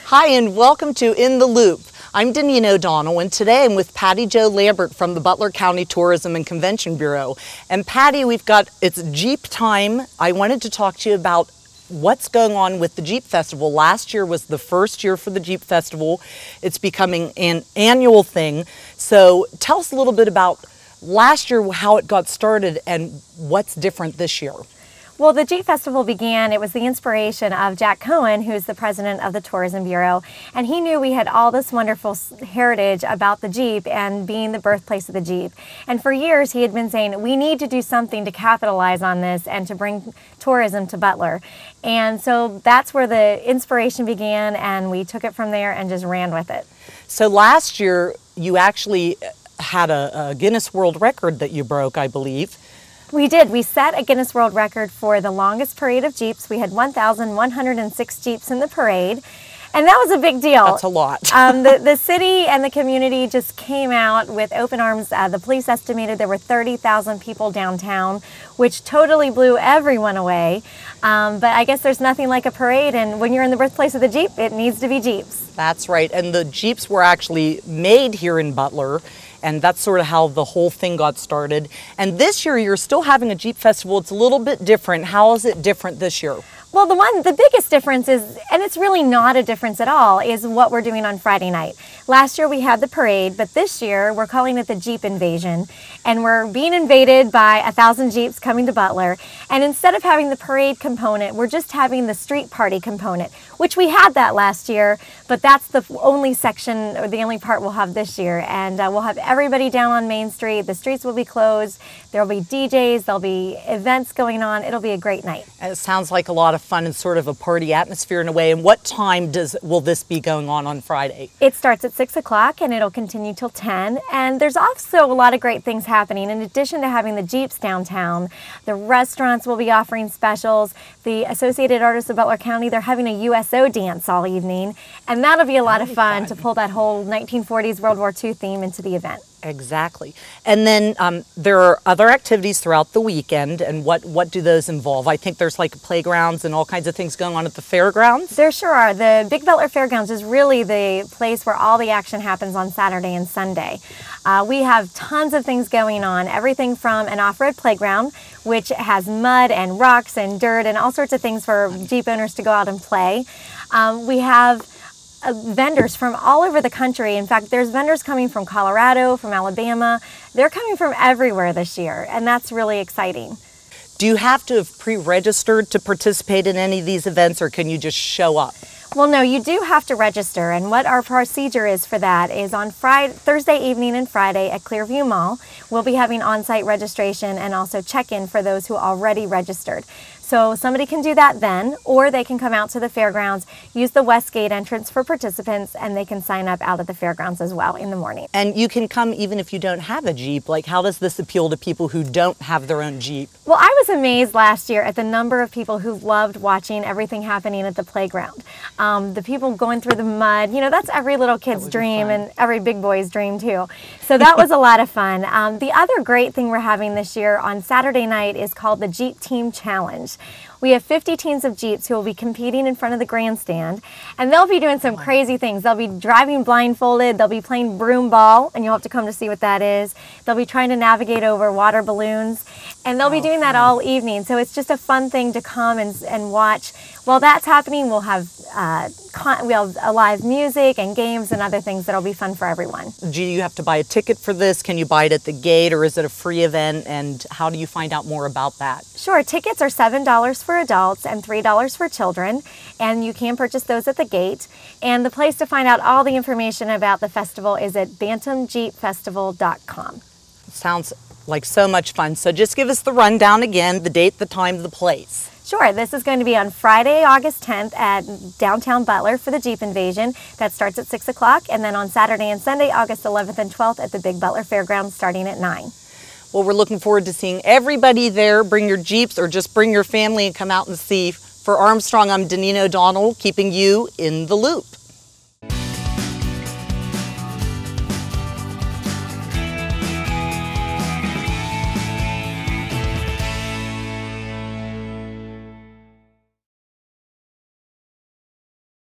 Hi, and welcome to In the Loop. I'm Daneen O'Donnell, and today I'm with Patty Jo Lambert from the Butler County Tourism and Convention Bureau. And Patty, it's Jeep time. I wanted to talk to you about what's going on with the Jeep Festival. Last year was the first year for the Jeep Festival. It's becoming an annual thing. So tell us a little bit about last year, how it got started, and what's different this year. Well, the Jeep Festival began, it was the inspiration of Jack Cohen, who's the president of the Tourism Bureau, and he knew we had all this wonderful heritage about the Jeep and being the birthplace of the Jeep. And for years he had been saying, we need to do something to capitalize on this and to bring tourism to Butler. And so that's where the inspiration began, and we took it from there and just ran with it. So last year you actually had a Guinness World Record that you broke, I believe. We did. We set a Guinness World Record for the longest parade of Jeeps. We had 1,106 Jeeps in the parade, and that was a big deal. That's a lot. The city and the community just came out with open arms. The police estimated there were 30,000 people downtown, which totally blew everyone away. But I guess there's nothing like a parade, and when you're in the birthplace of the Jeep, it needs to be Jeeps. That's right, and the Jeeps were actually made here in Butler. And that's sort of how the whole thing got started. And this year, you're still having a Jeep Festival. It's a little bit different. How is it different this year? Well, the biggest difference is, and it's really not a difference at all, is what we're doing on Friday night. Last year we had the parade, but this year we're calling it the Jeep Invasion, and we're being invaded by 1,000 Jeeps coming to Butler. And instead of having the parade component, we're just having the street party component, which we had that last year, but that's the only section, or the only part we'll have this year. And we'll have everybody down on Main Street. The streets will be closed. There'll be DJs. There'll be events going on. It'll be a great night. And it sounds like a lot of fun and sort of a party atmosphere in a way. And what time will this be going on Friday? It starts at 6 o'clock and it'll continue till 10. And there's also a lot of great things happening. In addition to having the Jeeps downtown, the restaurants will be offering specials. The Associated Artists of Butler County, they're having a USO dance all evening. And that'll be a lot of fun to pull that whole 1940s World War II theme into the event. Exactly. And then there are other activities throughout the weekend, and what do those involve? I think there's like playgrounds and all kinds of things going on at the fairgrounds. There sure are. The Big Butler Fairgrounds is really the place where all the action happens on Saturday and Sunday. We have tons of things going on, everything from an off-road playground, which has mud and rocks and dirt and all sorts of things for Jeep owners to go out and play. We have vendors from all over the country. In fact, there's vendors coming from Colorado, from Alabama. They're coming from everywhere this year, and that's really exciting. Do you have to have pre-registered to participate in any of these events, or can you just show up? Well, no, you do have to register, and what our procedure is for that is on Thursday evening and Friday at Clearview Mall, we'll be having on-site registration and also check-in for those who already registered. So somebody can do that then, or they can come out to the fairgrounds, use the West Gate entrance for participants, and they can sign up out at the fairgrounds as well in the morning. And you can come even if you don't have a Jeep. Like, how does this appeal to people who don't have their own Jeep? Well, I was amazed last year at the number of people who loved watching everything happening at the playground. The people going through the mud, you know, that's every little kid's dream and every big boy's dream too. So that was a lot of fun. The other great thing we're having this year on Saturday night is called the Jeep Team Challenge. We have 50 teams of Jeeps who will be competing in front of the grandstand, and they'll be doing some crazy things. They'll be driving blindfolded, they'll be playing broom ball, and you'll have to come to see what that is. They'll be trying to navigate over water balloons, and they'll be doing that all evening. So it's just a fun thing to come and watch. While that's happening, we'll have live music and games and other things that'll be fun for everyone. Do you have to buy a ticket for this? Can you buy it at the gate, or is it a free event? And how do you find out more about that? Sure. Tickets are $7 for adults and $3 for children, and you can purchase those at the gate. And the place to find out all the information about the festival is at bantamjeepfestival.com. Sounds like so much fun. So just give us the rundown again, the date, the time, the place. Sure. This is going to be on Friday, August 10th at downtown Butler for the Jeep Invasion. That starts at 6 o'clock. And then on Saturday and Sunday, August 11th and 12th at the Big Butler Fairgrounds starting at 9. Well, we're looking forward to seeing everybody there. Bring your Jeeps or just bring your family and come out and see. For Armstrong, I'm Daneen O'Donnell, keeping you in the loop.